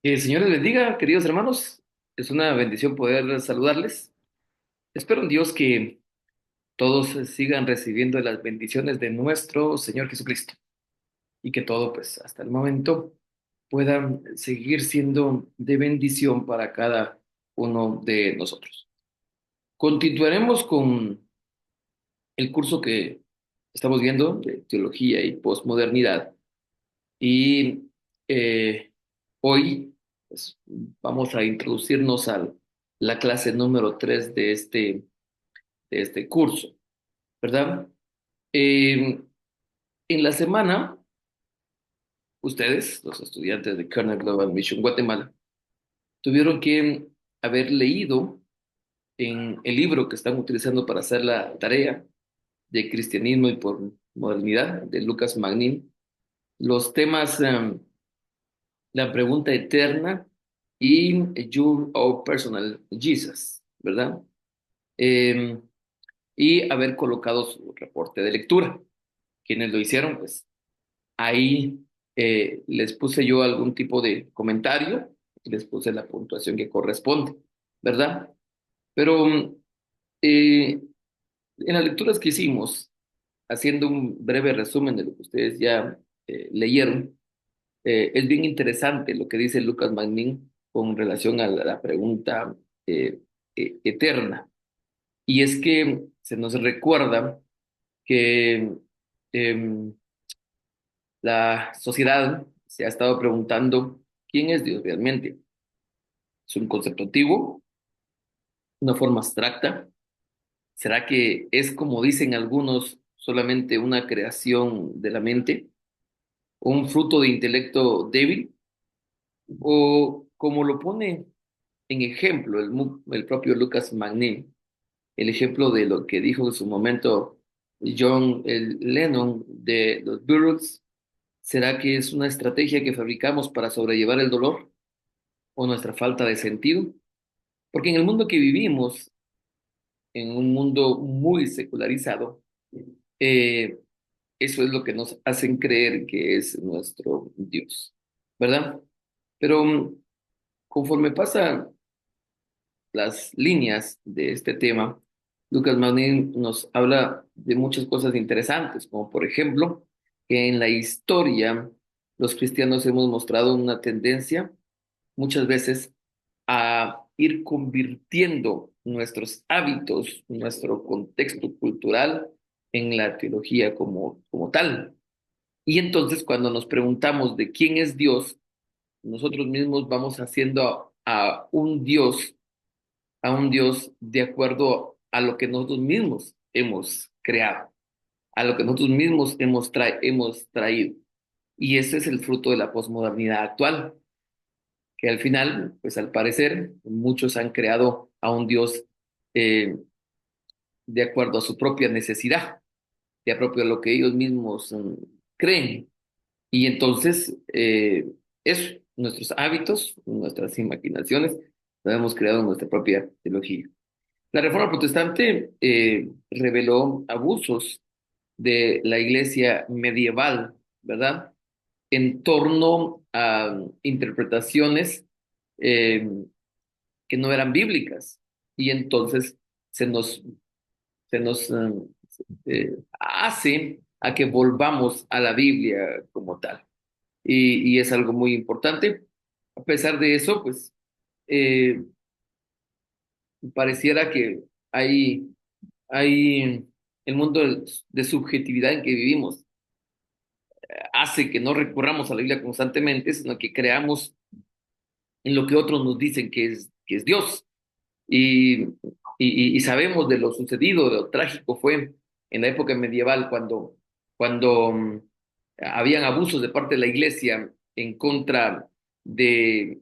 Que el Señor les bendiga, queridos hermanos. Es una bendición poder saludarles. Espero en Dios que todos sigan recibiendo las bendiciones de nuestro Señor Jesucristo y que todo, pues, hasta el momento pueda seguir siendo de bendición para cada uno de nosotros. Continuaremos con el curso que estamos viendo de teología y posmodernidad y hoy pues, vamos a introducirnos a la clase número 3 de este curso, ¿verdad? Eh, en la semana, ustedes, los estudiantes de Kernel Global Mission Guatemala, tuvieron que haber leído en el libro que están utilizando para hacer la tarea de Cristianismo y por Modernidad de Lucas Magnin, los temas la pregunta eterna y Your Own Personal Jesus, ¿verdad? Eh, y haber colocado su reporte de lectura. Quienes lo hicieron, pues ahí les puse yo algún tipo de comentario, les puse la puntuación que corresponde, ¿verdad? Pero eh, en las lecturas que hicimos, haciendo un breve resumen de lo que ustedes ya leyeron, es bien interesante lo que dice Lucas Magnin con relación a la pregunta eh, eterna. Y es que se nos recuerda que em, la sociedad se ha estado preguntando quién es Dios realmente. ¿Es un concepto antiguo? ¿Una forma abstracta? ¿Será que es, como dicen algunos, solamente una creación de la mente? ¿Un fruto de intelecto débil? ¿O como lo pone en ejemplo el propio Lucas Magnin, el ejemplo de lo que dijo en su momento Lennon de los Beatles? ¿Será que es una estrategia que fabricamos para sobrellevar el dolor o nuestra falta de sentido? Porque en el mundo que vivimos, en un mundo muy secularizado, eh, eso es lo que nos hacen creer que es nuestro Dios, ¿verdad? Pero conforme pasa las líneas de este tema, Lucas Magnin nos habla de muchas cosas interesantes, como por ejemplo, que en la historia los cristianos hemos mostrado una tendencia muchas veces a ir convirtiendo nuestros hábitos, nuestro contexto cultural en la teología como tal. Y entonces cuando nos preguntamos de quién es Dios, nosotros mismos vamos haciendo a un Dios de acuerdo a lo que nosotros mismos hemos creado, a lo que nosotros mismos hemos traído. Y ese es el fruto de la posmodernidad actual, que al final, pues al parecer, muchos han creado a un Dios eh, de acuerdo a su propia necesidad, de acuerdo a lo que ellos mismos creen. Y entonces, eso, nuestros hábitos, nuestras imaginaciones, lo hemos creado en nuestra propia teología. La Reforma Protestante reveló abusos de la iglesia medieval, ¿verdad? En torno a interpretaciones eh, que no eran bíblicas. Y entonces se nos, se nos hace a que volvamos a la Biblia como tal. Y es algo muy importante. A pesar de eso, pues eh, pareciera que hay el mundo de subjetividad en que vivimos hace que no recurramos a la Biblia constantemente, sino que creamos en lo que otros nos dicen que es Dios. Y, y sabemos de lo sucedido, de lo trágico fue en la época medieval cuando habían abusos de parte de la iglesia de,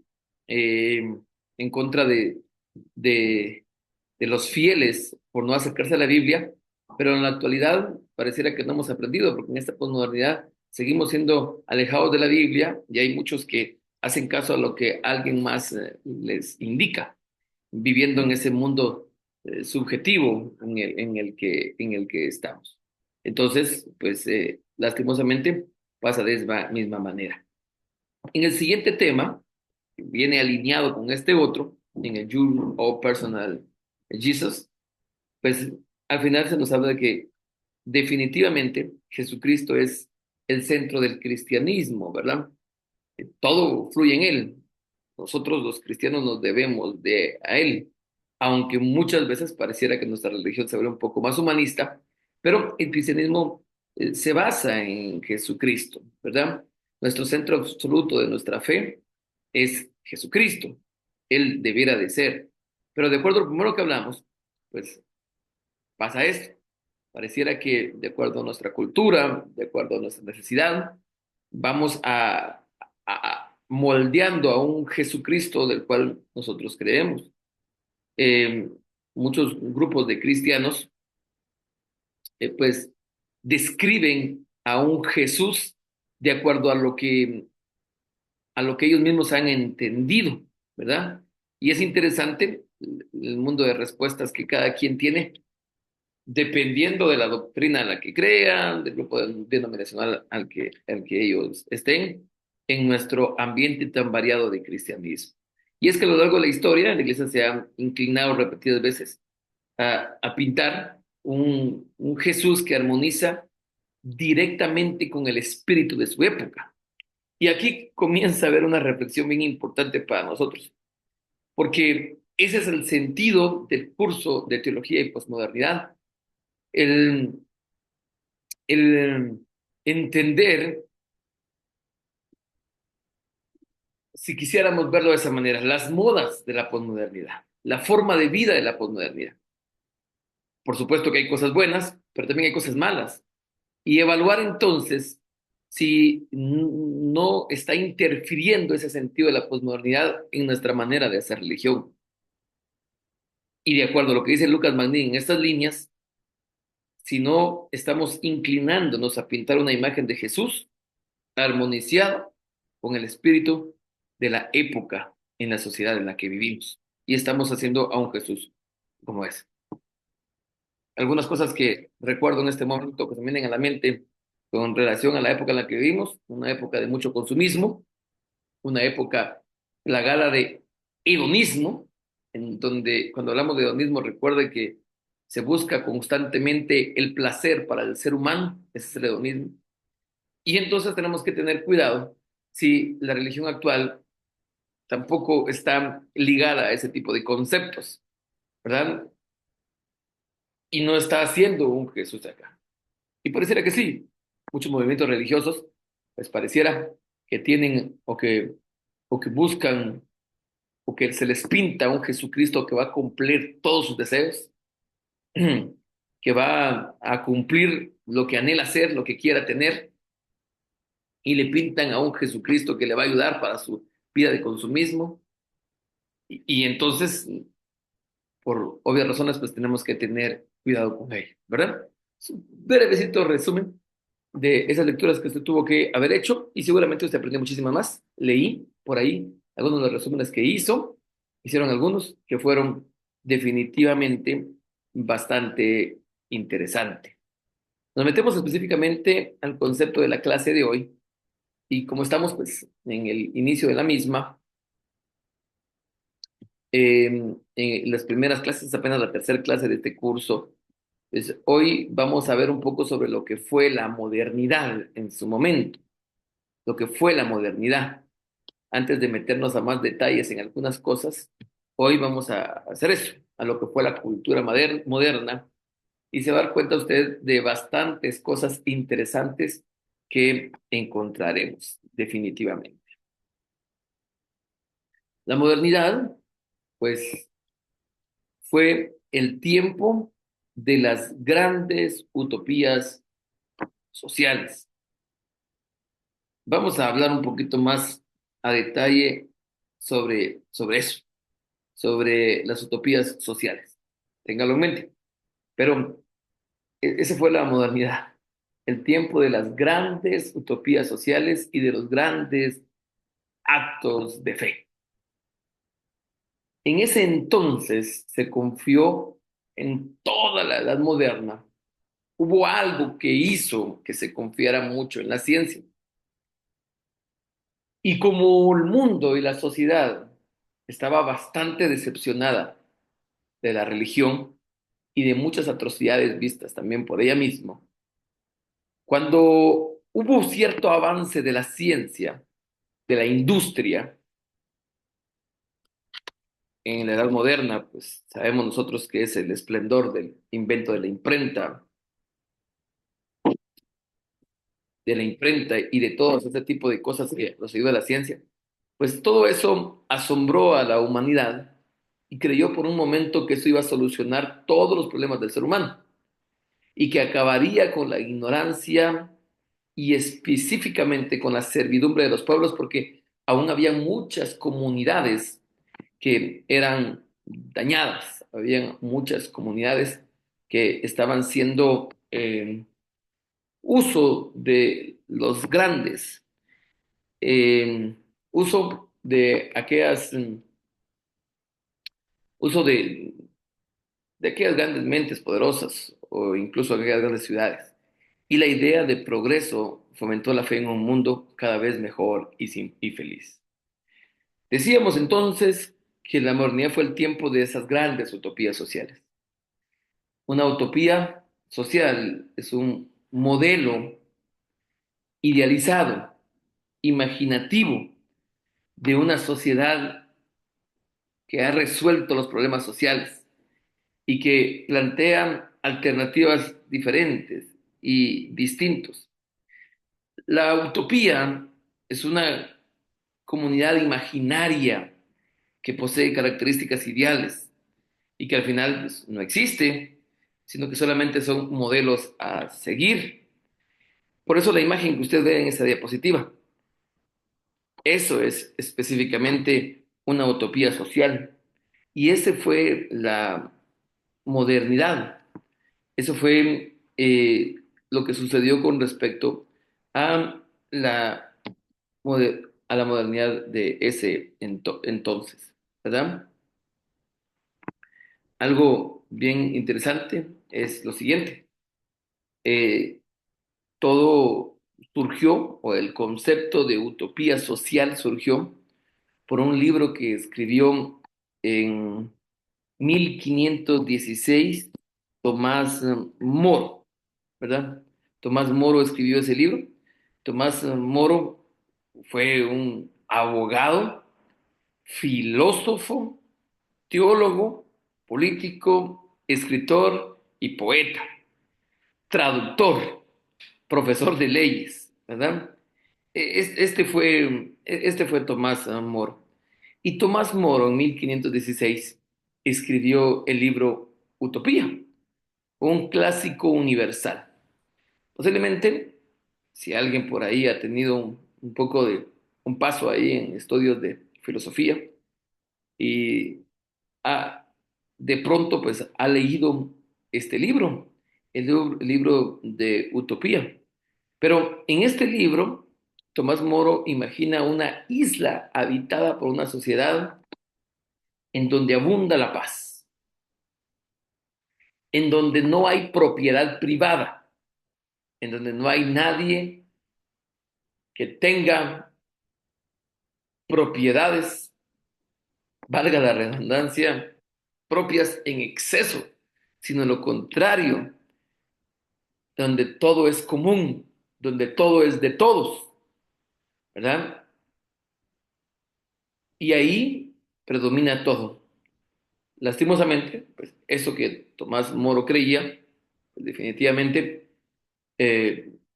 eh, en contra de, de los fieles por no acercarse a la Biblia, pero en la actualidad pareciera que no hemos aprendido, porque en esta posmodernidad seguimos siendo alejados de la Biblia y hay muchos que hacen caso a lo que alguien más les indica, viviendo en ese mundo subjetivo en el que estamos. Entonces, pues lastimosamente pasa de esa misma manera. En el siguiente tema, viene alineado con este otro, en el You o Personal Jesus, pues al final se nos habla de que definitivamente Jesucristo es el centro del cristianismo, ¿verdad? Todo fluye en Él. Nosotros los cristianos nos debemos de a Él, aunque muchas veces pareciera que nuestra religión se vuelve un poco más humanista, pero el cristianismo se basa en Jesucristo, ¿verdad? Nuestro centro absoluto de nuestra fe es Jesucristo. Él debiera de ser. Pero de acuerdo a lo primero que hablamos, pues pasa esto. Pareciera que de acuerdo a nuestra cultura, de acuerdo a nuestra necesidad, vamos moldeando a un Jesucristo del cual nosotros creemos. Eh, Muchos grupos de cristianos, pues, describen a un Jesús de acuerdo a lo que ellos mismos han entendido, ¿verdad? Y es interesante el mundo de respuestas que cada quien tiene dependiendo de la doctrina a la que crean, del grupo denominacional al que ellos estén, en nuestro ambiente tan variado de cristianismo. Y es que a lo largo de la historia, la iglesia se ha inclinado repetidas veces a pintar un Jesús que armoniza directamente con el espíritu de su época. Y aquí comienza a haber una reflexión bien importante para nosotros, porque ese es el sentido del curso de teología y posmodernidad, el el entender, si quisiéramos verlo de esa manera, las modas de la posmodernidad, la forma de vida de la posmodernidad. Por supuesto que hay cosas buenas, pero también hay cosas malas. Y evaluar entonces si no está interfiriendo ese sentido de la posmodernidad en nuestra manera de hacer religión. Y de acuerdo a lo que dice Lucas Magnin en estas líneas, si no estamos inclinándonos a pintar una imagen de Jesús armonizado con el espíritu de la época en la sociedad en la que vivimos. Y estamos haciendo a un Jesús como es. Algunas cosas que recuerdo en este momento que se me vienen a la mente con relación a la época en la que vivimos, una época de mucho consumismo, una época plagada de hedonismo, en donde cuando hablamos de hedonismo recuerde que se busca constantemente el placer para el ser humano, ese es el hedonismo. Y entonces tenemos que tener cuidado si la religión actual tampoco está ligada a ese tipo de conceptos, ¿verdad? Y no está haciendo un Jesús acá. Y pareciera que sí, muchos movimientos religiosos, pues pareciera que tienen o que buscan o que se les pinta un Jesucristo que va a cumplir todos sus deseos, que va a cumplir lo que anhela hacer, lo que quiera tener, y le pintan a un Jesucristo que le va a ayudar para su vida de consumismo. Y entonces por obvias razones, pues tenemos que tener cuidado con ello, ¿verdad? Es un brevecito resumen de esas lecturas que usted tuvo que haber hecho y seguramente usted aprendió muchísimas más. Leí por ahí algunos de los resúmenes que hizo, hicieron algunos que fueron definitivamente bastante interesantes. Nos metemos específicamente al concepto de la clase de hoy y como estamos pues en el inicio de la misma, en las primeras clases, apenas la tercera clase de este curso. Pues hoy vamos a ver un poco sobre lo que fue la modernidad en su momento, lo que fue la modernidad. Antes de meternos a más detalles en algunas cosas, hoy vamos a hacer eso, a lo que fue la cultura moderna, y se va a dar cuenta usted de bastantes cosas interesantes que encontraremos definitivamente. La modernidad, pues fue el tiempo de las grandes utopías sociales. Vamos a hablar un poquito más a detalle sobre eso, sobre las utopías sociales. Téngalo en mente. Pero esa fue la modernidad, el tiempo de las grandes utopías sociales y de los grandes actos de fe. En ese entonces se confió en toda la edad moderna. Hubo algo que hizo que se confiara mucho en la ciencia. Y como el mundo y la sociedad estaba bastante decepcionada de la religión y de muchas atrocidades vistas también por ella misma, cuando hubo cierto avance de la ciencia, de la industria, en la edad moderna, pues sabemos nosotros que es el esplendor del invento de la imprenta y de todo ese tipo de cosas que nos ayuda la ciencia, pues todo eso asombró a la humanidad y creyó por un momento que eso iba a solucionar todos los problemas del ser humano y que acabaría con la ignorancia y específicamente con la servidumbre de los pueblos, porque aún había muchas comunidades que eran dañadas, había muchas comunidades que estaban siendo uso de los grandes, eh, uso de aquellas, uso de aquellas grandes mentes poderosas o incluso aquellas grandes ciudades. Y la idea de progreso fomentó la fe en un mundo cada vez mejor y feliz. Decíamos entonces que la modernidad fue el tiempo de esas grandes utopías sociales. Una utopía social es un modelo idealizado, imaginativo, de una sociedad que ha resuelto los problemas sociales y que plantea alternativas diferentes y distintos. La utopía es una comunidad imaginaria que posee características ideales y que al final pues, no existe, sino que solamente son modelos a seguir. Por eso la imagen que usted ve en esa diapositiva, eso es específicamente una utopía social. Y ese fue la modernidad. Eso fue lo que sucedió con respecto a la, a la modernidad de ese entonces, ¿verdad? Algo bien interesante es lo siguiente. Eh, Todo surgió, o el concepto de utopía social surgió por un libro que escribió en 1516 Tomás Moro, ¿verdad? Tomás Moro escribió ese libro. Tomás Moro fue un abogado, filósofo, teólogo, político, escritor y poeta, traductor, profesor de leyes, ¿verdad? Este fue Tomás Moro. Y Tomás Moro en 1516 escribió el libro Utopía, un clásico universal. Posiblemente, si alguien por ahí ha tenido un poco de un paso ahí en estudios de filosofía y ha, de pronto pues ha leído este libro, el libro de Utopía. Pero en este libro, Tomás Moro imagina una isla habitada por una sociedad en donde abunda la paz, en donde no hay propiedad privada, en donde no hay nadie que tenga propiedades, valga la redundancia, propias en exceso, sino lo contrario, donde todo es común, donde todo es de todos, ¿verdad? Y ahí predomina todo. Lastimosamente, pues eso que Tomás Moro creía, pues, definitivamente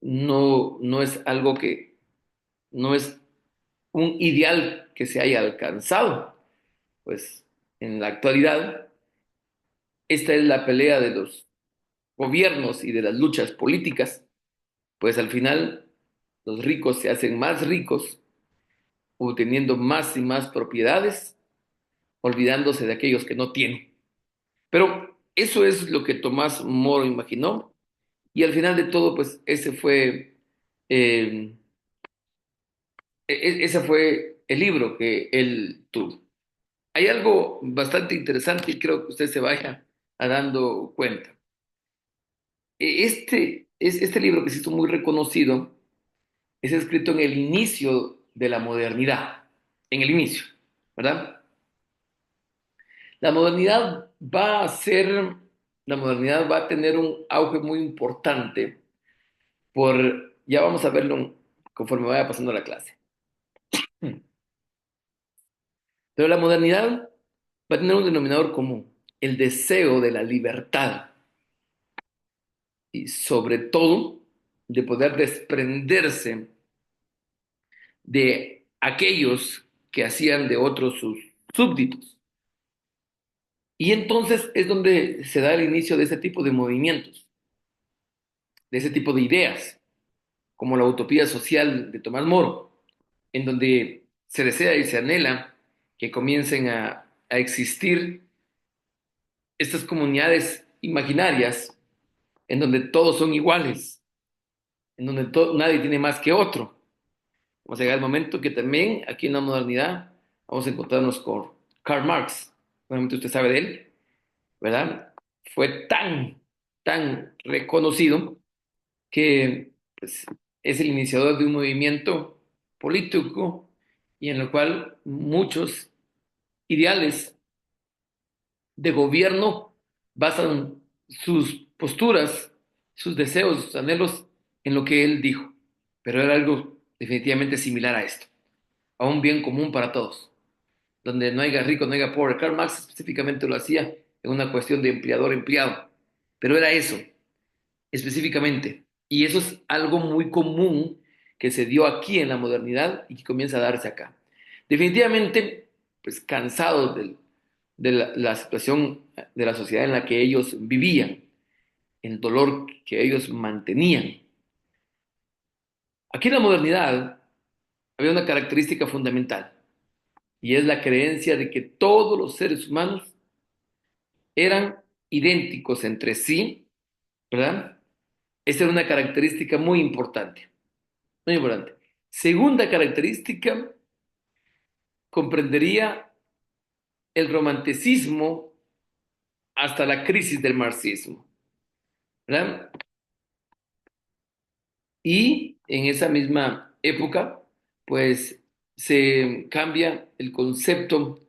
no es algo que, no es un ideal que se haya alcanzado. Pues en la actualidad, esta es la pelea de los gobiernos y de las luchas políticas, pues al final los ricos se hacen más ricos, obteniendo más y más propiedades, olvidándose de aquellos que no tienen. Pero eso es lo que Tomás Moro imaginó y al final de todo, pues eh, ese fue el libro que él tuvo. Hay algo bastante interesante y creo que usted se vaya a dando cuenta. Este libro que se hizo muy reconocido es escrito en el inicio de la modernidad, en el inicio, ¿verdad? La modernidad va a ser, la modernidad va a tener un auge muy importante ya vamos a verlo conforme vaya pasando la clase. Pero la modernidad va a tener un denominador común, el deseo de la libertad y sobre todo de poder desprenderse de aquellos que hacían de otros sus súbditos. Y entonces es donde se da el inicio de ese tipo de movimientos, de ese tipo de ideas, como la utopía social de Tomás Moro, en donde se desea y se anhela que comiencen a existir estas comunidades imaginarias en donde todos son iguales, en donde nadie tiene más que otro. Vamos a llegar al momento que también aquí en la modernidad vamos a encontrarnos con Karl Marx. Obviamente usted sabe de él, ¿verdad? Fue tan reconocido que pues, es el iniciador de un movimiento político y en el cual muchos ideales de gobierno basan sus posturas, sus deseos, sus anhelos en lo que él dijo. Pero era algo definitivamente similar a esto, a un bien común para todos, donde no haya rico, no haya pobre. Karl Marx específicamente lo hacía en una cuestión de empleador-empleado, pero era eso, específicamente. Y eso es algo muy común que se dio aquí en la modernidad y que comienza a darse acá. Definitivamente, pues cansados de la situación de la sociedad en la que ellos vivían, el dolor que ellos mantenían. Aquí en la modernidad había una característica fundamental y es la creencia de que todos los seres humanos eran idénticos entre sí, ¿verdad? Esa era una característica muy importante, muy importante. Segunda característica, comprendería el romanticismo hasta la crisis del marxismo, ¿verdad? Y en esa misma época, pues se cambia el concepto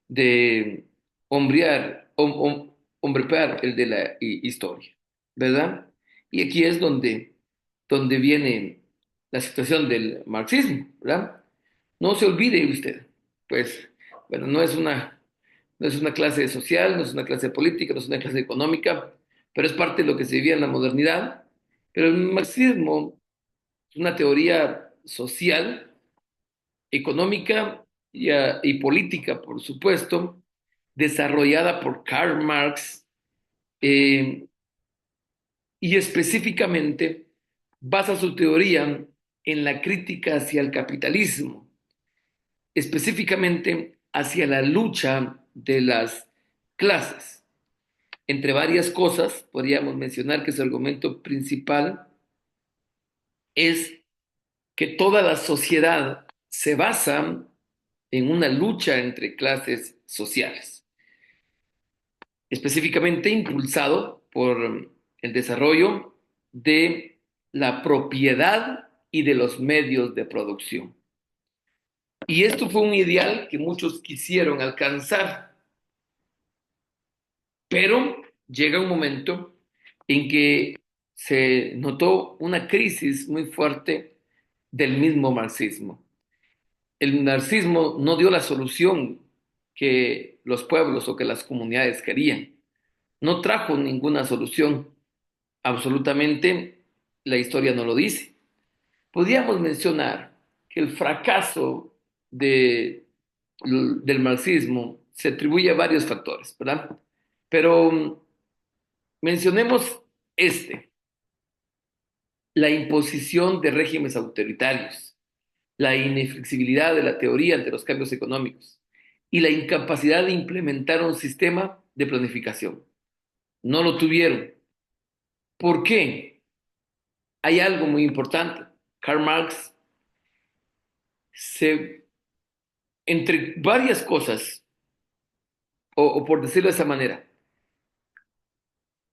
de hombrear el de la historia, ¿verdad? Y aquí es donde viene la situación del marxismo, ¿verdad? No se olvide usted, pues, bueno, no es una clase social, no es una clase política, no es una clase económica, pero es parte de lo que se vivía en la modernidad. Pero el marxismo es una teoría social, económica y política, por supuesto, desarrollada por Karl Marx eh, y específicamente basa su teoría en la crítica hacia el capitalismo, específicamente hacia la lucha de las clases. Entre varias cosas, podríamos mencionar que su argumento principal es que toda la sociedad se basa en una lucha entre clases sociales, específicamente impulsado por el desarrollo de la propiedad y de los medios de producción. Y esto fue un ideal que muchos quisieron alcanzar, pero llega un momento en que se notó una crisis muy fuerte del mismo marxismo. El marxismo no dio la solución que los pueblos o que las comunidades querían. No trajo ninguna solución. Absolutamente la historia no lo dice. Podríamos mencionar que el fracaso del marxismo se atribuye a varios factores, ¿verdad? Pero mencionemos la imposición de regímenes autoritarios, la inflexibilidad de la teoría ante los cambios económicos y la incapacidad de implementar un sistema de planificación. No lo tuvieron. ¿Por qué? Hay algo muy importante. Karl Marx, se, entre varias cosas, o por decirlo de esa manera,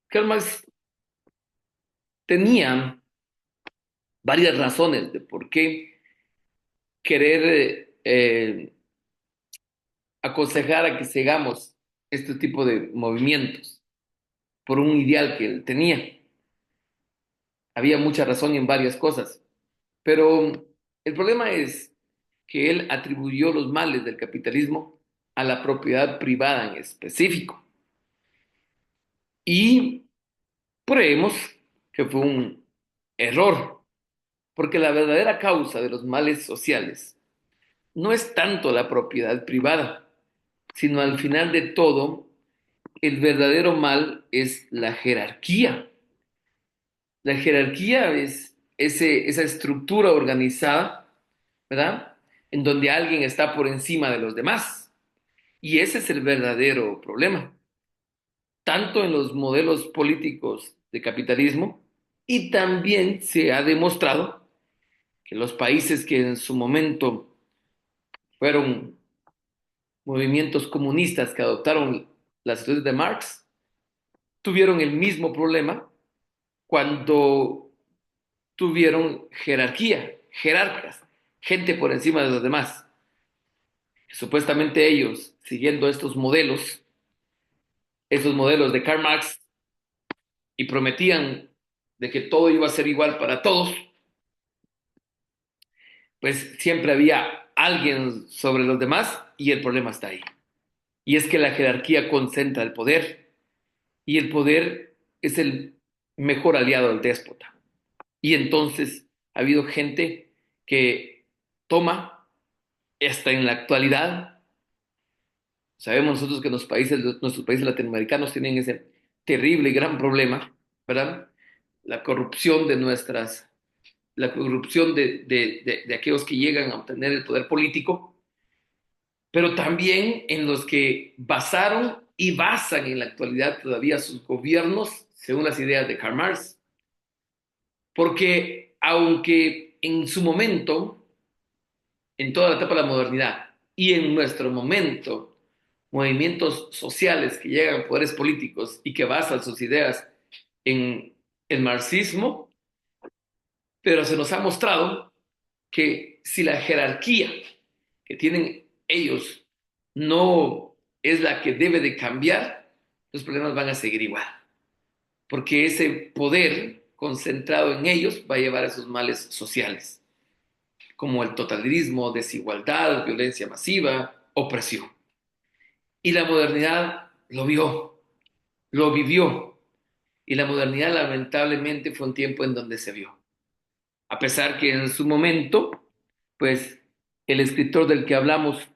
Karl Marx tenía varias razones de por qué querer aconsejar a que sigamos este tipo de movimientos por un ideal que él tenía. Había mucha razón en varias cosas, pero el problema es que él atribuyó los males del capitalismo a la propiedad privada en específico. Y creemos que fue un error, porque la verdadera causa de los males sociales no es tanto la propiedad privada, sino al final de todo, el verdadero mal es la jerarquía. La jerarquía es esa estructura organizada, ¿verdad? En donde alguien está por encima de los demás. Y ese es el verdadero problema, tanto en los modelos políticos de capitalismo y también se ha demostrado que los países que en su momento fueron movimientos comunistas que adoptaron las ideas de Marx tuvieron el mismo problema cuando tuvieron jerarquía, jerarcas, gente por encima de los demás. Supuestamente ellos, siguiendo esos modelos de Karl Marx, y prometían de que todo iba a ser igual para todos, pues siempre había alguien sobre los demás y el problema está ahí. Y es que la jerarquía concentra el poder y el poder es el mejor aliado del déspota. Y entonces ha habido gente que toma, hasta en la actualidad, sabemos nosotros que nuestros países latinoamericanos tienen ese terrible y gran problema, ¿verdad? La corrupción de la corrupción de aquellos que llegan a obtener el poder político, pero también en los que basaron y basan en la actualidad todavía sus gobiernos según las ideas de Karl Marx. Porque aunque en su momento, en toda la etapa de la modernidad y en nuestro momento, movimientos sociales que llegan a poderes políticos y que basan sus ideas en el marxismo, pero se nos ha mostrado que si la jerarquía que tienen ellos no es la que debe de cambiar, los problemas van a seguir igual, porque ese poder concentrado en ellos va a llevar a esos males sociales, como el totalitarismo, desigualdad, violencia masiva, opresión. Y la modernidad lo vio, lo vivió, y la modernidad lamentablemente fue un tiempo en donde se vio. A pesar que en su momento, pues el escritor del que hablamos,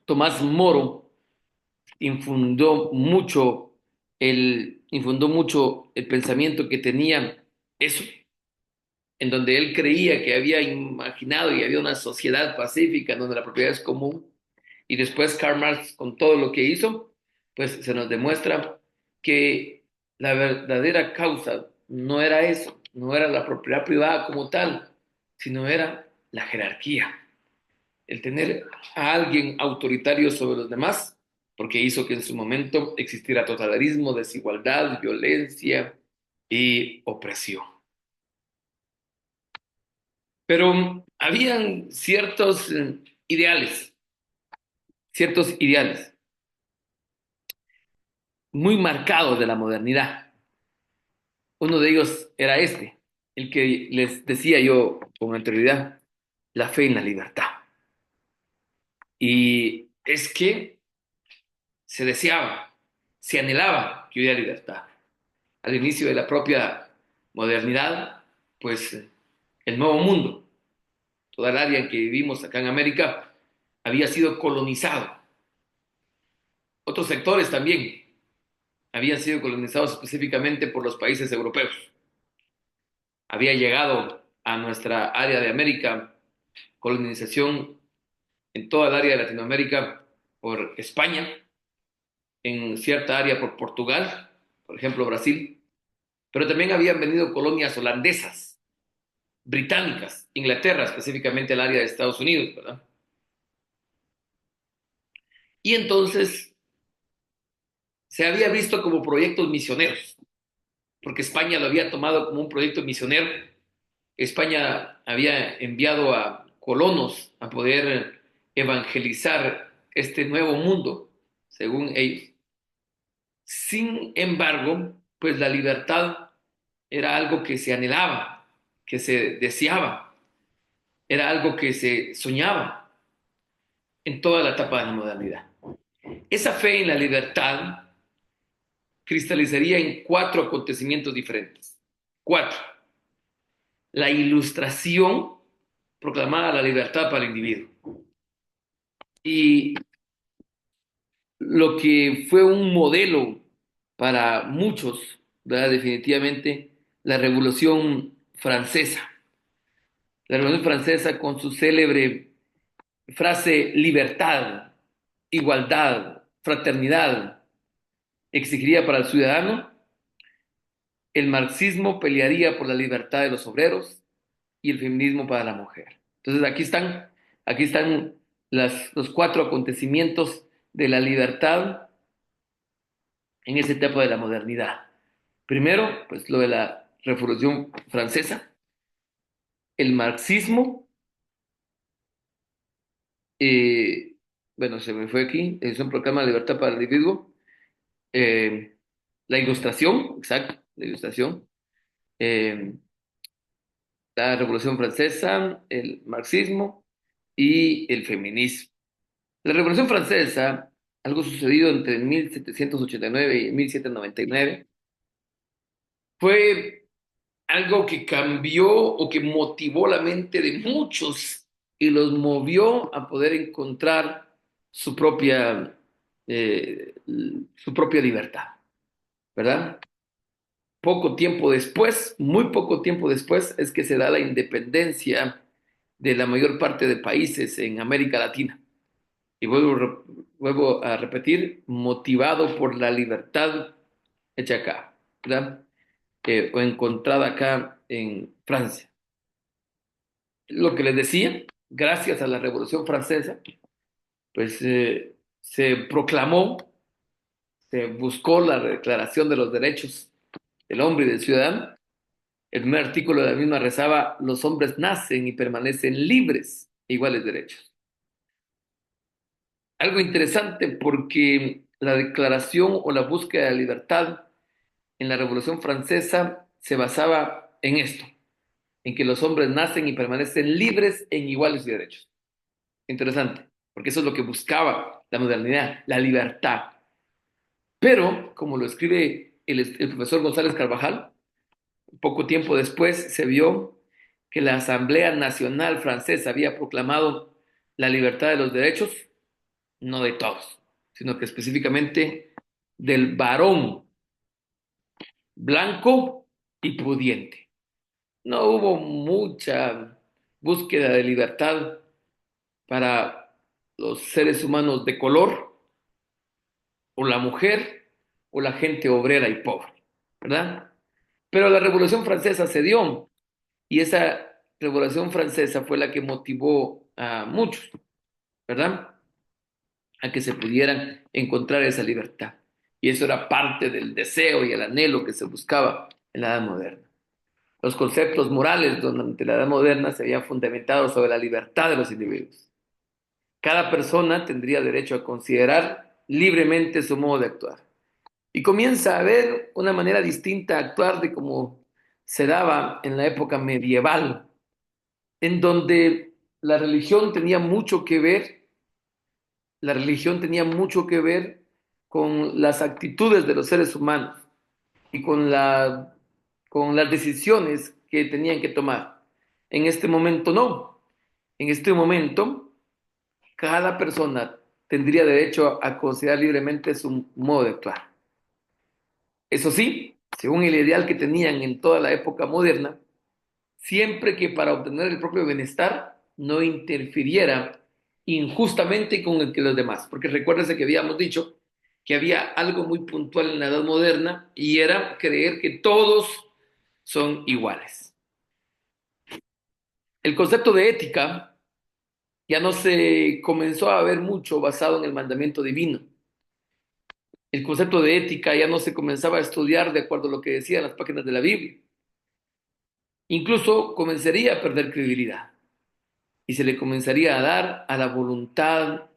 Tomás Moro, infundó mucho el pensamiento que tenía eso, en donde él creía que había imaginado y había una sociedad pacífica en donde la propiedad es común. Y después Karl Marx, con todo lo que hizo, pues se nos demuestra que la verdadera causa no era eso, no era la propiedad privada como tal, sino era la jerarquía, el tener a alguien autoritario sobre los demás, porque hizo que en su momento existiera totalitarismo, desigualdad, violencia y opresión. Pero habían ciertos ideales muy marcados de la modernidad. Uno de ellos era este, el que les decía yo con anterioridad, la fe en la libertad. Y es que se deseaba, se anhelaba que hubiera libertad. Al inicio de la propia modernidad, pues el nuevo mundo, toda el área en que vivimos acá en América, había sido colonizado. Otros sectores también habían sido colonizados específicamente por los países europeos. Había llegado a nuestra área de América colonización en toda el área de Latinoamérica por España, en cierta área por Portugal, por ejemplo Brasil, pero también habían venido colonias holandesas, británicas, Inglaterra, específicamente el área de Estados Unidos, ¿verdad? Y entonces se había visto como proyectos misioneros, porque España lo había tomado como un proyecto misionero. España había enviado a colonos a poder evangelizar este nuevo mundo, según ellos. Sin embargo, pues la libertad era algo que se anhelaba, que se deseaba, era algo que se soñaba en toda la etapa de la modernidad. Esa fe en la libertad cristalizaría en cuatro acontecimientos diferentes. Cuatro. La ilustración proclamada la libertad para el individuo. Y lo que fue un modelo para muchos, ¿verdad? Definitivamente, la Revolución Francesa. La Revolución Francesa con su célebre frase libertad, igualdad, fraternidad, exigiría para el ciudadano, el marxismo pelearía por la libertad de los obreros y el feminismo para la mujer. Entonces aquí están los cuatro acontecimientos de la libertad en esa etapa de la modernidad. Primero, pues lo de la Revolución Francesa, el marxismo, eh, bueno, se me fue aquí, es un proclama de libertad para el individuo, eh, la ilustración, exacto, la ilustración, eh, la Revolución Francesa, el marxismo y el feminismo. La Revolución Francesa, algo sucedido entre 1789 y 1799, fue algo que cambió o que motivó la mente de muchos y los movió a poder encontrar eh, su propia libertad, ¿verdad? Poco tiempo después, muy poco tiempo después, es que se da la independencia de la mayor parte de países en América Latina. Y vuelvo a repetir, motivado por la libertad hecha acá, ¿verdad? O encontrada acá en Francia. Lo que les decía, gracias a la Revolución Francesa, pues se proclamó, se buscó la declaración de los derechos del hombre y del ciudadano. El primer artículo de la misma rezaba, los hombres nacen y permanecen libres, e iguales derechos. Algo interesante porque la declaración o la búsqueda de la libertad en la Revolución Francesa se basaba en esto, en que los hombres nacen y permanecen libres en iguales derechos. Interesante, porque eso es lo que buscaba la modernidad, la libertad. Pero, como lo escribe el profesor González Carvajal, poco tiempo después se vio que la Asamblea Nacional Francesa había proclamado la libertad de los derechos, no de todos, sino que específicamente del varón blanco y pudiente. No hubo mucha búsqueda de libertad para los seres humanos de color, o la mujer, o la gente obrera y pobre, ¿verdad? Pero la Revolución Francesa se dio, y esa Revolución Francesa fue la que motivó a muchos, ¿verdad? A que se pudieran encontrar esa libertad. Y eso era parte del deseo y el anhelo que se buscaba en la Edad Moderna. Los conceptos morales durante la Edad Moderna se habían fundamentado sobre la libertad de los individuos. Cada persona tendría derecho a considerar libremente su modo de actuar. Y comienza a haber una manera distinta de actuar de como se daba en la época medieval, en donde la religión tenía mucho que ver, la religión tenía mucho que ver con las actitudes de los seres humanos y con las decisiones que tenían que tomar. En este momento no. En este momento, cada persona tendría derecho a considerar libremente su modo de actuar. Eso sí, según el ideal que tenían en toda la época moderna, siempre que para obtener el propio bienestar no interfiriera injustamente con el que los demás. Porque recuérdense que habíamos dicho que había algo muy puntual en la edad moderna y era creer que todos son iguales. El concepto de ética ya no se comenzó a ver mucho basado en el mandamiento divino. El concepto de ética ya no se comenzaba a estudiar de acuerdo a lo que decían las páginas de la Biblia. Incluso comenzaría a perder credibilidad. y se le comenzaría a dar a la voluntad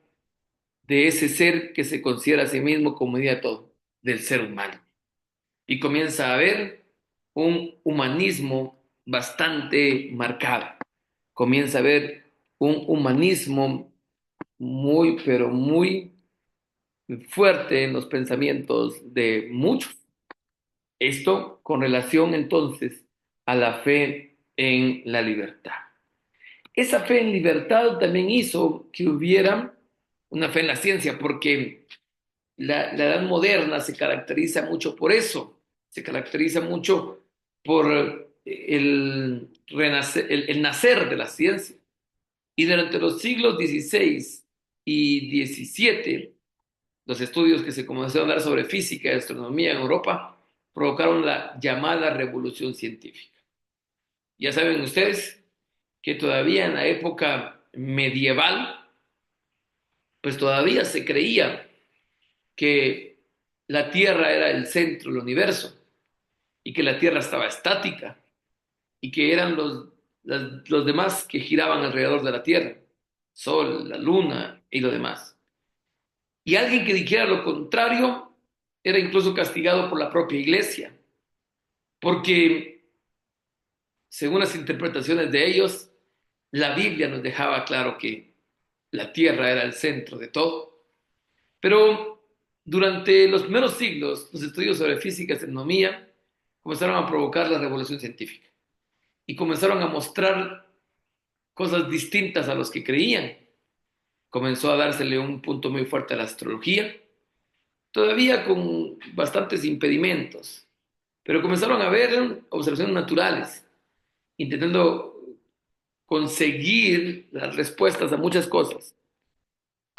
de ese ser que se considera a sí mismo como medida de todo, del ser humano. Y comienza a haber un humanismo bastante marcado. Comienza a haber un humanismo muy, pero muy fuerte en los pensamientos de muchos. Esto con relación entonces a la fe en la libertad. Esa fe en libertad también hizo que hubiera una fe en la ciencia, porque la edad moderna se caracteriza mucho por eso, se caracteriza mucho por el nacer de la ciencia. Y durante los siglos XVI y XVII, los estudios que se comenzaron a dar sobre física y astronomía en Europa provocaron la llamada revolución científica. Ya saben ustedes que todavía en la época medieval, pues todavía se creía que la Tierra era el centro del universo y que la Tierra estaba estática y que eran los demás que giraban alrededor de la Tierra, Sol, la Luna y lo demás. Y alguien que dijera lo contrario era incluso castigado por la propia iglesia, porque según las interpretaciones de ellos, la Biblia nos dejaba claro que la Tierra era el centro de todo. Pero durante los primeros siglos, los estudios sobre física y astronomía comenzaron a provocar la revolución científica y comenzaron a mostrar cosas distintas a los que creían. Comenzó a dársele un punto muy fuerte a la astrología, todavía con bastantes impedimentos, pero comenzaron a ver observaciones naturales, intentando conseguir las respuestas a muchas cosas.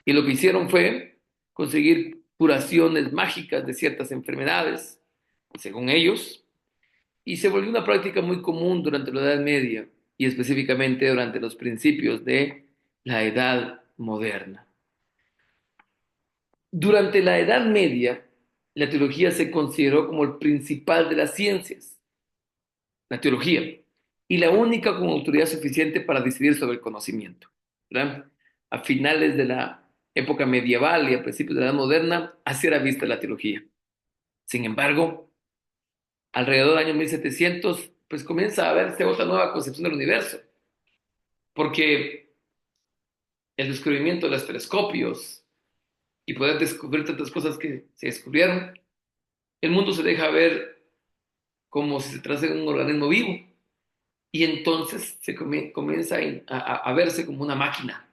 Y lo que hicieron fue conseguir curaciones mágicas de ciertas enfermedades, según ellos, y se volvió una práctica muy común durante la Edad Media y específicamente durante los principios de la Edad Moderna. Durante la Edad Media, la teología se consideró como el principal de las ciencias, la teología, y la única con autoridad suficiente para decidir sobre el conocimiento, ¿verdad? A finales de la época medieval y a principios de la Edad Moderna, así era vista la teología. Sin embargo, alrededor del año 1700, pues comienza a verse otra nueva concepción del universo, porque el descubrimiento de los telescopios y poder descubrir tantas cosas que se descubrieron, el mundo se deja ver como si se tratase de un organismo vivo, y entonces comienza a verse como una máquina,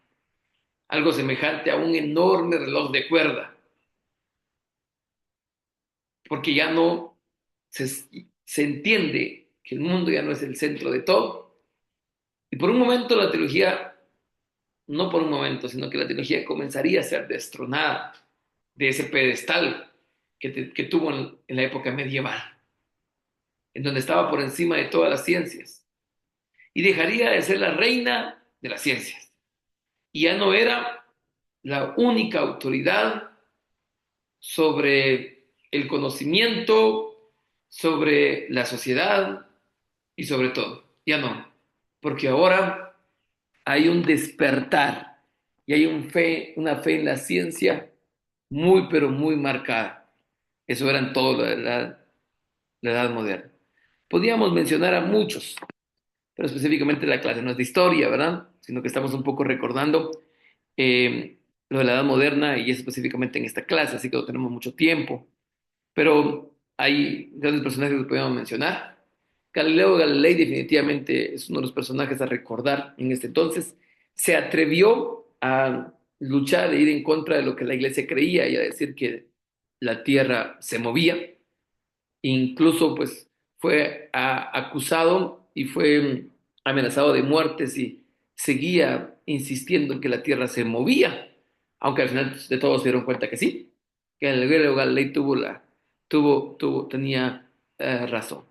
algo semejante a un enorme reloj de cuerda, porque ya no se, se entiende que el mundo ya no es el centro de todo. Y por un momento la teología, no por un momento, sino que la teología comenzaría a ser destronada de ese pedestal que tuvo en la época medieval, en donde estaba por encima de todas las ciencias, y dejaría de ser la reina de las ciencias. Y ya no era la única autoridad sobre el conocimiento, sobre la sociedad y sobre todo. Ya no, porque ahora hay un despertar y hay una fe en la ciencia muy, pero muy marcada. Eso era en todo la edad moderna. Podríamos mencionar a muchos, pero específicamente la clase no es de historia, ¿verdad? Sino que estamos un poco recordando lo de la edad moderna y específicamente en esta clase, así que no tenemos mucho tiempo. Pero hay grandes personajes que podemos mencionar. Galileo Galilei definitivamente es uno de los personajes a recordar en este entonces. Se atrevió a luchar e ir en contra de lo que la iglesia creía y a decir que la tierra se movía. Incluso pues fue acusado y fue amenazado de muerte si seguía insistiendo en que la tierra se movía, aunque al final de todos se dieron cuenta que sí, que el Galileo Galilei tenía razón.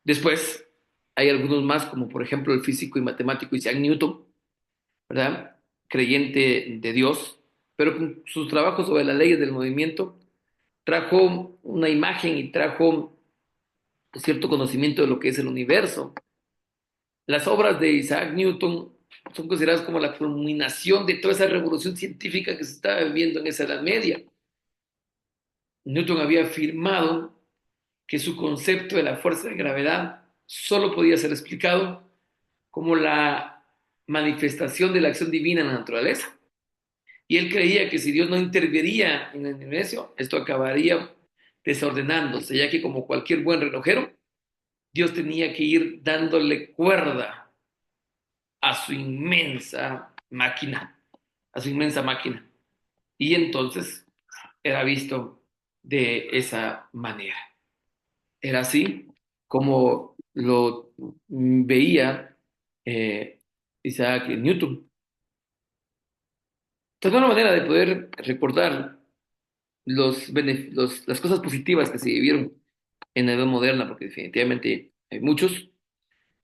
Después hay algunos más, como por ejemplo el físico y matemático Isaac Newton, ¿verdad? Creyente de Dios, pero con sus trabajos sobre las leyes del movimiento trajo una imagen y trajo cierto conocimiento de lo que es el universo. Las obras de Isaac Newton son considerados como la culminación de toda esa revolución científica que se estaba viviendo en esa Edad Media. Newton había afirmado que su concepto de la fuerza de gravedad solo podía ser explicado como la manifestación de la acción divina en la naturaleza. Y él creía que si Dios no intervenía en el universo, esto acabaría desordenándose, ya que como cualquier buen relojero, Dios tenía que ir dándole cuerda a su inmensa máquina, a su inmensa máquina. Y entonces era visto de esa manera. Era así como lo veía Isaac Newton. Entonces, una manera de poder recordar las cosas positivas que se vivieron en la edad moderna, porque definitivamente hay muchos,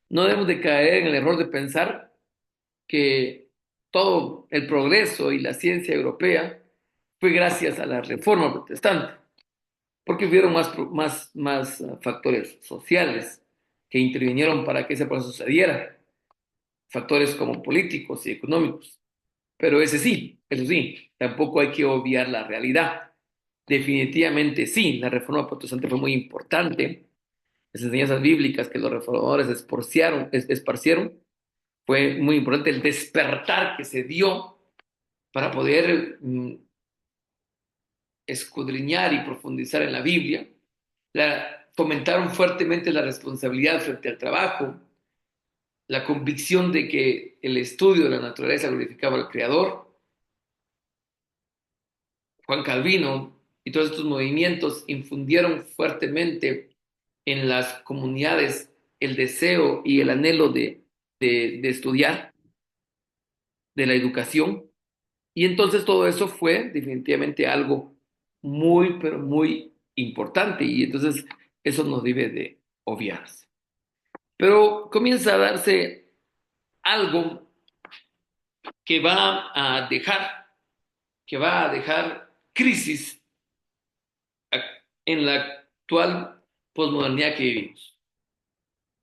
no debemos de caer en el error de pensar que todo el progreso y la ciencia europea fue gracias a la reforma protestante, porque hubieron más factores sociales que intervinieron para que ese proceso sucediera, factores como políticos y económicos. Pero ese sí, eso sí, tampoco hay que obviar la realidad. Definitivamente sí, la reforma protestante fue muy importante. Las enseñanzas bíblicas que los reformadores esparcieron, fue muy importante el despertar que se dio para poder escudriñar y profundizar en la Biblia. Fomentaron fuertemente la responsabilidad frente al trabajo, la convicción de que el estudio de la naturaleza glorificaba al Creador. Juan Calvino y todos estos movimientos infundieron fuertemente en las comunidades el deseo y el anhelo de estudiar, de la educación. Y entonces todo eso fue definitivamente algo muy, pero muy importante. Y entonces eso no debe de obviarse. Pero comienza a darse algo que va a dejar, que va a dejar crisis en la actual posmodernidad que vivimos.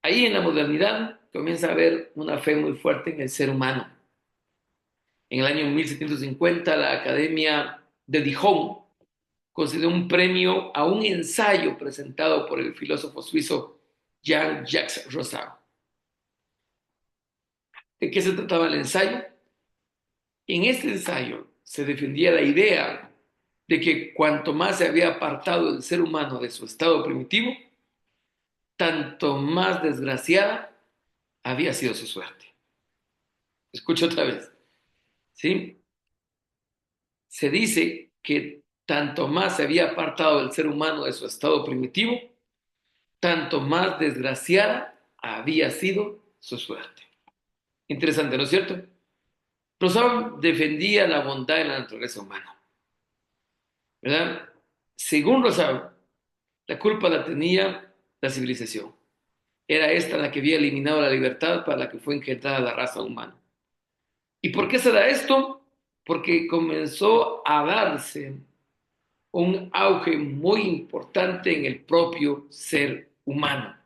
Ahí en la modernidad comienza a haber una fe muy fuerte en el ser humano. En el año 1750 la Academia de Dijon concedió un premio a un ensayo presentado por el filósofo suizo Jean-Jacques Rousseau. ¿De qué se trataba el ensayo? En este ensayo se defendía la idea de que cuanto más se había apartado el ser humano de su estado primitivo, tanto más desgraciada había sido su suerte. Escucho otra vez, ¿sí? Se dice que tanto más se había apartado el ser humano de su estado primitivo, tanto más desgraciada había sido su suerte. Interesante, ¿no es cierto? Rousseau defendía la bondad de la naturaleza humana, ¿verdad? Según Rousseau, la culpa la tenía la civilización. Era esta la que había eliminado la libertad para la que fue engendrada la raza humana. ¿Y por qué se da esto? Porque comenzó a darse un auge muy importante en el propio ser humano.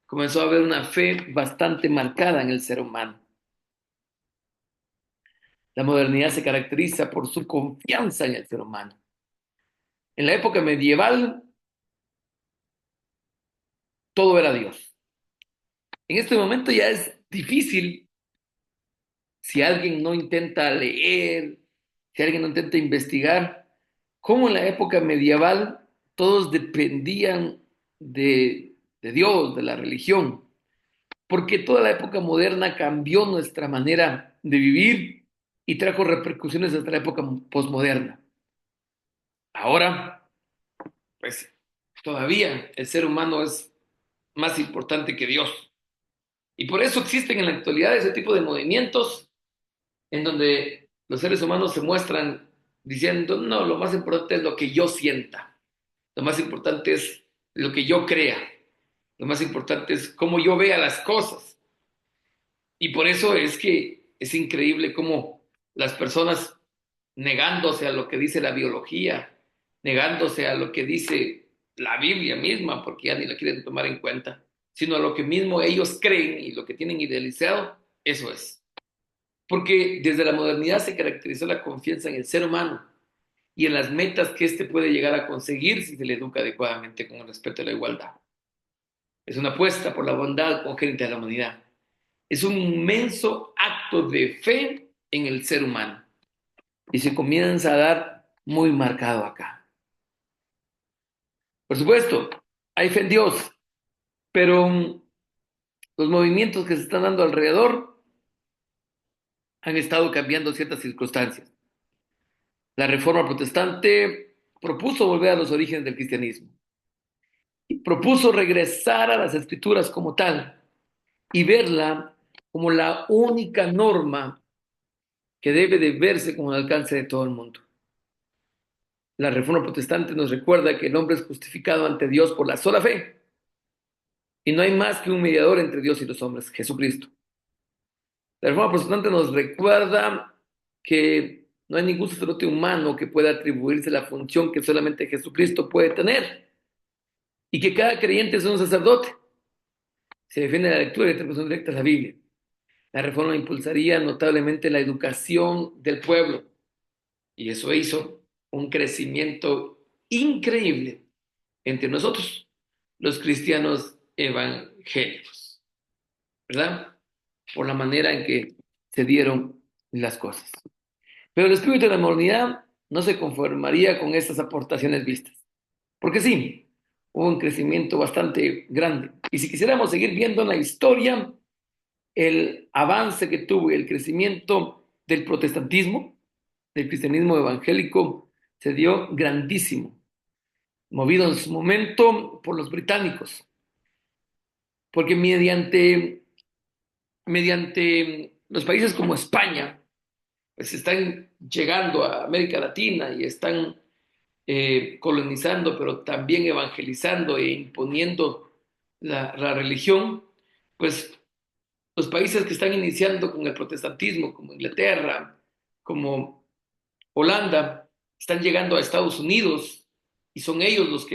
Comenzó a haber una fe bastante marcada en el ser humano. La modernidad se caracteriza por su confianza en el ser humano. En la época medieval, todo era Dios. En este momento ya es difícil si alguien no intenta leer, si alguien no intenta investigar, cómo en la época medieval todos dependían de Dios, de la religión, porque toda la época moderna cambió nuestra manera de vivir y trajo repercusiones hasta la época posmoderna. Ahora, pues todavía el ser humano es más importante que Dios. Y por eso existen en la actualidad ese tipo de movimientos en donde los seres humanos se muestran diciendo, no, lo más importante es lo que yo sienta, lo más importante es lo que yo crea, lo más importante es cómo yo vea las cosas. Y por eso es que es increíble cómo las personas negándose a lo que dice la biología, negándose a lo que dice la Biblia misma, porque ya ni la quieren tomar en cuenta, sino a lo que mismo ellos creen y lo que tienen idealizado, eso es. porque desde la modernidad se caracterizó la confianza en el ser humano y en las metas que éste puede llegar a conseguir si se le educa adecuadamente con el respeto a la igualdad. Es una apuesta por la bondad congénita de la humanidad. Es un inmenso acto de fe en el ser humano y se comienza a dar muy marcado acá. Por supuesto, hay fe en Dios, pero los movimientos que se están dando alrededor han estado cambiando ciertas circunstancias. La Reforma Protestante propuso volver a los orígenes del cristianismo y propuso regresar a las escrituras como tal y verla como la única norma que debe de verse como el alcance de todo el mundo. La Reforma Protestante nos recuerda que el hombre es justificado ante Dios por la sola fe y no hay más que un mediador entre Dios y los hombres, Jesucristo. La Reforma Protestante nos recuerda que no hay ningún sacerdote humano que pueda atribuirse la función que solamente Jesucristo puede tener y que cada creyente es un sacerdote. Se defiende la lectura y interpretación directa de la Biblia. La reforma impulsaría notablemente la educación del pueblo y eso hizo un crecimiento increíble entre nosotros, los cristianos evangélicos, ¿verdad? Por la manera en que se dieron las cosas. Pero el espíritu de la modernidad no se conformaría con estas aportaciones vistas, porque sí, hubo un crecimiento bastante grande. Y si quisiéramos seguir viendo la historia, el avance que tuvo y el crecimiento del protestantismo, del cristianismo evangélico, se dio grandísimo, movido en su momento por los británicos, porque mediante los países como España, pues están llegando a América Latina y están colonizando, pero también evangelizando e imponiendo la religión, pues los países que están iniciando con el protestantismo, como Inglaterra, como Holanda, están llegando a Estados Unidos y son ellos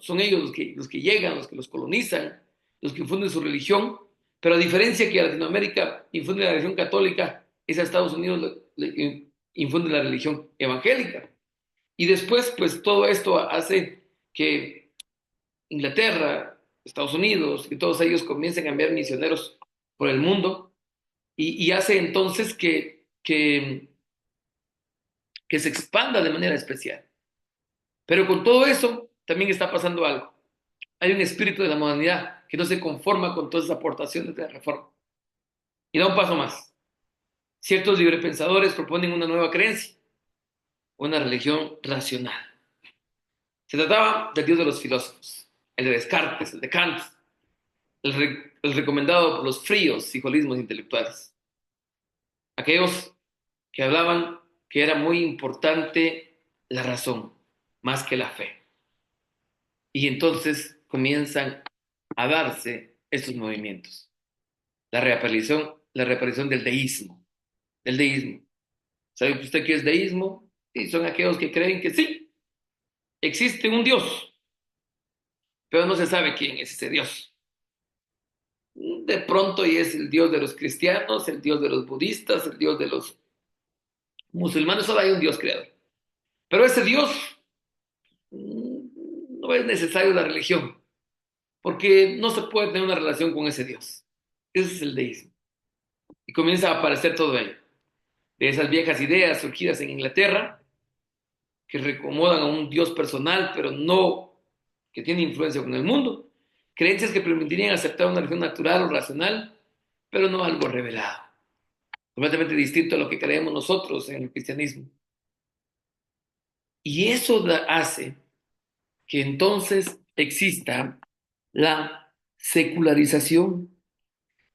son ellos los que llegan, los que los colonizan, los que infunden su religión, pero a diferencia que a Latinoamérica infunde la religión católica, es a Estados Unidos infunde la religión evangélica. Y después, pues todo esto hace que Inglaterra, Estados Unidos, que todos ellos comiencen a enviar misioneros por el mundo y hace entonces que se expanda de manera especial. Pero con todo eso también está pasando algo. Hay un espíritu de la modernidad que no se conforma con todas esas aportaciones de la reforma. Y da un paso más. Ciertos librepensadores proponen una nueva creencia, una religión racional. Se trataba del Dios de los filósofos, el de Descartes, el de Kant, el recomendado por los fríos psicolismos intelectuales. Aquellos que hablaban que era muy importante la razón más que la fe. Y entonces comienzan a darse estos movimientos. La reaparición del deísmo. El deísmo. ¿Sabe usted qué es deísmo? Sí, son aquellos que creen que sí, existe un Dios, pero no se sabe quién es ese Dios. De pronto y es el Dios de los cristianos, el Dios de los budistas, el Dios de los musulmanes, solo hay un Dios creador. Pero ese Dios no es necesario la religión, porque no se puede tener una relación con ese Dios. Ese es el deísmo. Y comienza a aparecer todo ello. De esas viejas ideas surgidas en Inglaterra, que recomodan a un Dios personal, pero no que tiene influencia con el mundo. Creencias que permitirían aceptar una religión natural o racional, pero no algo revelado. Completamente distinto a lo que creemos nosotros en el cristianismo. Y eso hace que entonces exista la secularización.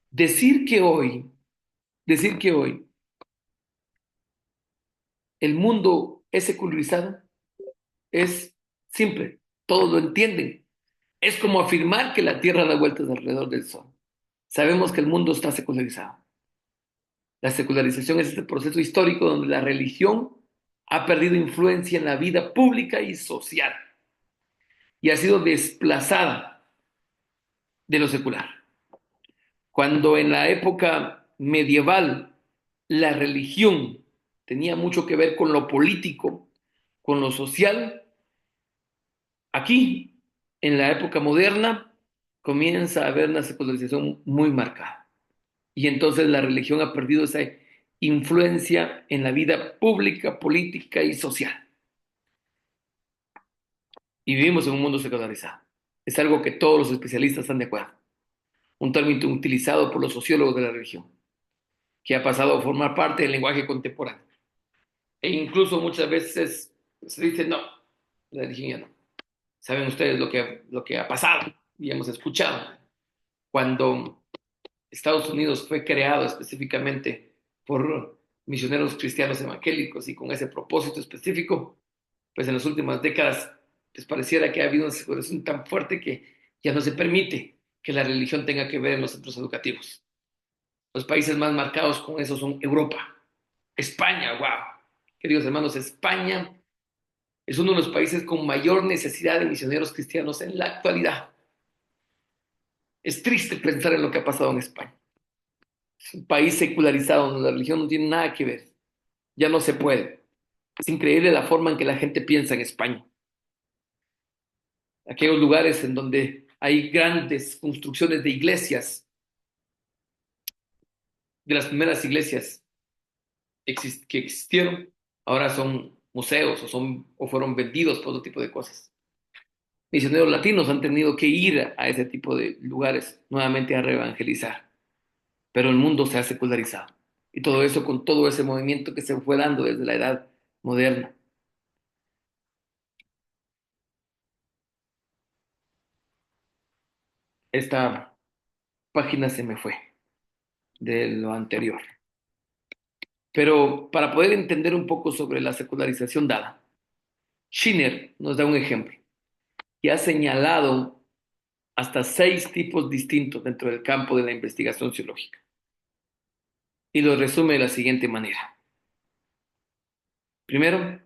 Decir que hoy, decir que hoy el mundo es secularizado es simple, todos lo entienden. Es como afirmar que la Tierra da vueltas alrededor del Sol. Sabemos que el mundo está secularizado. La secularización es este proceso histórico donde la religión ha perdido influencia en la vida pública y social y ha sido desplazada de lo secular. Cuando en la época medieval la religión tenía mucho que ver con lo político, con lo social, aquí, en la época moderna, comienza a haber una secularización muy marcada. Y entonces la religión ha perdido esa influencia en la vida pública, política y social. Y vivimos en un mundo secularizado. Es algo que todos los especialistas están de acuerdo. Un término utilizado por los sociólogos de la religión, que ha pasado a formar parte del lenguaje contemporáneo. E incluso muchas veces se dice, no, la religión ya no. Saben ustedes lo que ha pasado y hemos escuchado. Cuando Estados Unidos fue creado específicamente por misioneros cristianos evangélicos y con ese propósito específico, pues en las últimas décadas pues pareciera que ha habido una segregación tan fuerte que ya no se permite que la religión tenga que ver en los centros educativos. Los países más marcados con eso son Europa, España, wow. Queridos hermanos, España es uno de los países con mayor necesidad de misioneros cristianos en la actualidad. Es triste pensar en lo que ha pasado en España. Es un país secularizado donde la religión no tiene nada que ver. Ya no se puede. Es increíble la forma en que la gente piensa en España. Aquellos lugares en donde hay grandes construcciones de iglesias, de las primeras iglesias que existieron, ahora son museos o fueron vendidos por otro tipo de cosas. Misioneros latinos han tenido que ir a ese tipo de lugares nuevamente a reevangelizar, pero el mundo se ha secularizado. Y todo eso con todo ese movimiento que se fue dando desde la edad moderna. Esta página se me fue de lo anterior. Pero para poder entender un poco sobre la secularización dada, Schiner nos da un ejemplo y ha señalado hasta 6 tipos distintos dentro del campo de la investigación sociológica. Y lo resume de la siguiente manera. Primero,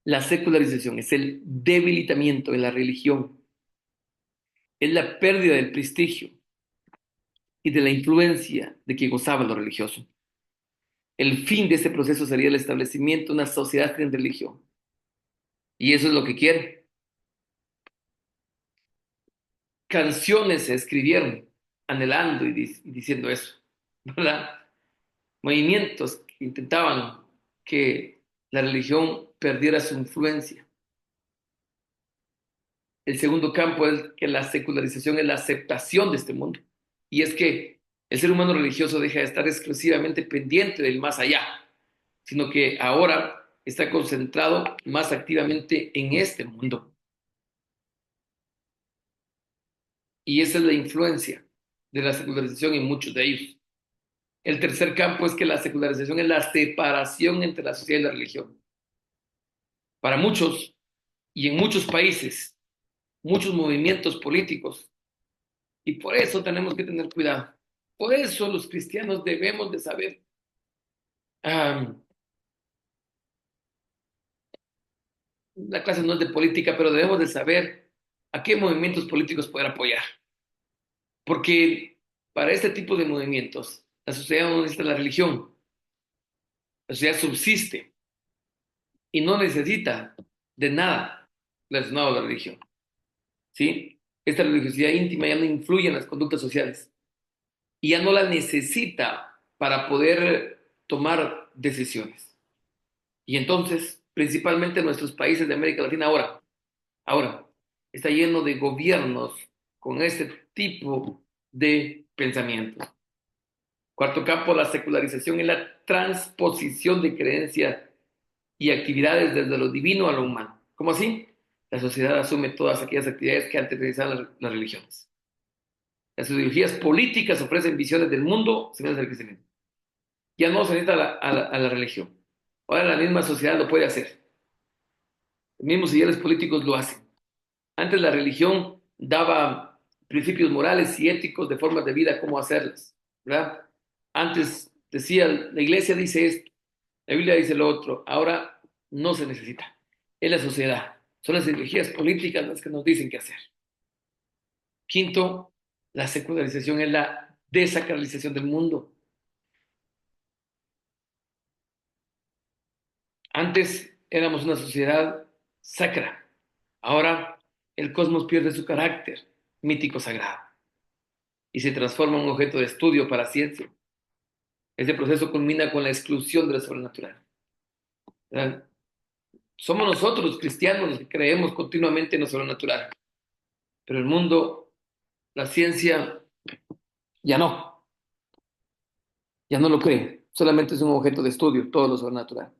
la secularización es el debilitamiento de la religión, es la pérdida del prestigio y de la influencia de que gozaba lo religioso. El fin de este proceso sería el establecimiento de una sociedad sin religión. Y eso es lo que quiere. Canciones se escribieron anhelando y diciendo eso, ¿verdad? Movimientos que intentaban que la religión perdiera su influencia. El segundo campo es que la secularización es la aceptación de este mundo. Y es que el ser humano religioso deja de estar exclusivamente pendiente del más allá, sino que ahora está concentrado más activamente en este mundo. Y esa es la influencia de la secularización en muchos de ellos. El tercer campo es que la secularización es la separación entre la sociedad y la religión. Para muchos y en muchos países, muchos movimientos políticos, y por eso tenemos que tener cuidado. Por eso los cristianos debemos de saber, um, la clase no es de política, pero debemos de saber a qué movimientos políticos poder apoyar. Porque para este tipo de movimientos, la sociedad no necesita la religión, la sociedad subsiste y no necesita de nada relacionado a la religión. ¿Sí? Esta religiosidad íntima ya no influye en las conductas sociales y ya no la necesita para poder tomar decisiones. Y entonces, principalmente en nuestros países de América Latina ahora está lleno de gobiernos con este tipo de pensamientos. Cuarto campo, la secularización es la transposición de creencias y actividades desde lo divino a lo humano. ¿Cómo así? La sociedad asume todas aquellas actividades que antes realizaban las religiones. Las ideologías políticas ofrecen visiones del mundo según el cristianismo. Ya no se necesita a la religión. Ahora la misma sociedad lo puede hacer. Los mismos ideales políticos lo hacen. Antes la religión daba principios morales y éticos de formas de vida, cómo hacerlas, ¿verdad? Antes decía, la iglesia dice esto, la Biblia dice lo otro. Ahora no se necesita. Es la sociedad. Son las ideologías políticas las que nos dicen qué hacer. Quinto, la secularización es la desacralización del mundo. Antes éramos una sociedad sacra. Ahora el cosmos pierde su carácter mítico sagrado y se transforma en un objeto de estudio para la ciencia. Este proceso culmina con la exclusión de lo sobrenatural, ¿verdad? Somos nosotros los cristianos los que creemos continuamente en lo sobrenatural, pero el mundo, la ciencia, ya no, ya no lo cree. Solamente es un objeto de estudio, todo lo sobrenatural.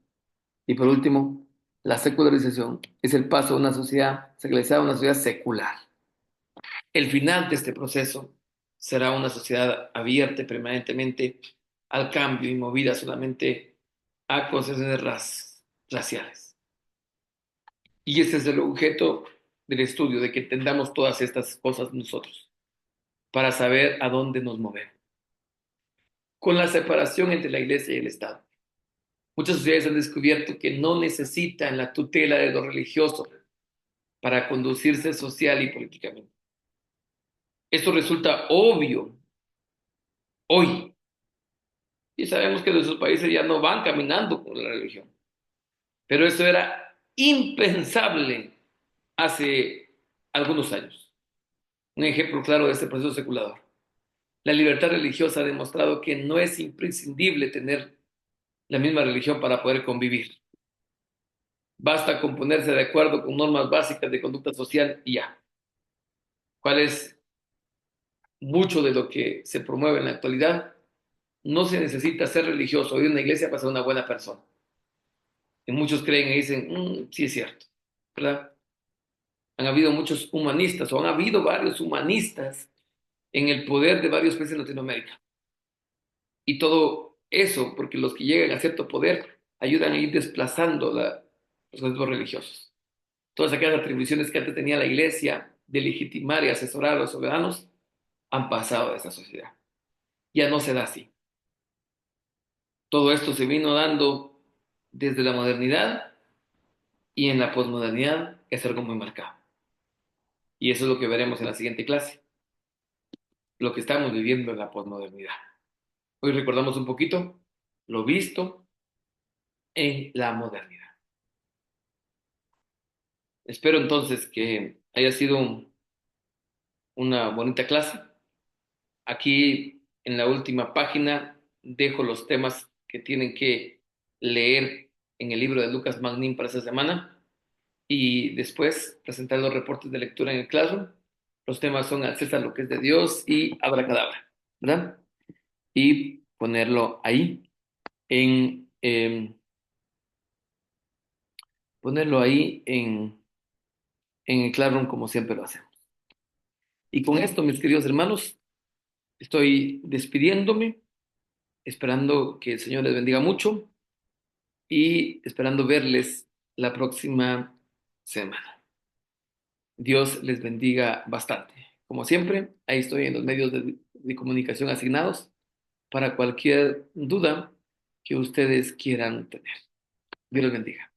Y por último, la secularización es el paso de una sociedad secularizada a una sociedad secular. El final de este proceso será una sociedad abierta permanentemente al cambio y movida solamente a concesiones raciales. Y ese es el objeto del estudio, de que entendamos todas estas cosas nosotros, para saber a dónde nos movemos. Con la separación entre la iglesia y el Estado. Muchas sociedades han descubierto que no necesitan la tutela de lo religioso para conducirse social y políticamente. Esto resulta obvio hoy. Y sabemos que nuestros países ya no van caminando con la religión. Pero eso era impensable hace algunos años. Un ejemplo claro de este proceso seculador. La libertad religiosa ha demostrado que no es imprescindible tener la misma religión para poder convivir. Basta con ponerse de acuerdo con normas básicas de conducta social y ya. ¿Cuál es mucho de lo que se promueve en la actualidad? No se necesita ser religioso o ir a una iglesia para ser una buena persona. Y muchos creen y dicen, sí es cierto, ¿verdad? Han habido muchos humanistas o han habido varios humanistas en el poder de varios países de Latinoamérica. Y todo eso, porque los que llegan a cierto poder ayudan a ir desplazando los conceptos religiosos. Todas aquellas atribuciones que antes tenía la iglesia de legitimar y asesorar a los soberanos han pasado a esa sociedad. Ya no se da así. Todo esto se vino dando desde la modernidad y en la posmodernidad es algo muy marcado. Y eso es lo que veremos en la siguiente clase, lo que estamos viviendo en la posmodernidad. Hoy recordamos un poquito lo visto en la modernidad. Espero entonces que haya sido una bonita clase. Aquí en la última página dejo los temas que tienen que leer en el libro de Lucas Magnin para esta semana y después presentar los reportes de lectura en el Classroom. Los temas son acceso a lo que es de Dios y abracadabra, ¿verdad? Y en, eh, ponerlo ahí en el Classroom como siempre lo hacemos. Y con esto, mis queridos hermanos, estoy despidiéndome, esperando que el Señor les bendiga mucho y esperando verles la próxima semana. Dios les bendiga bastante. Como siempre, ahí estoy en los medios de comunicación asignados para cualquier duda que ustedes quieran tener. Dios les bendiga.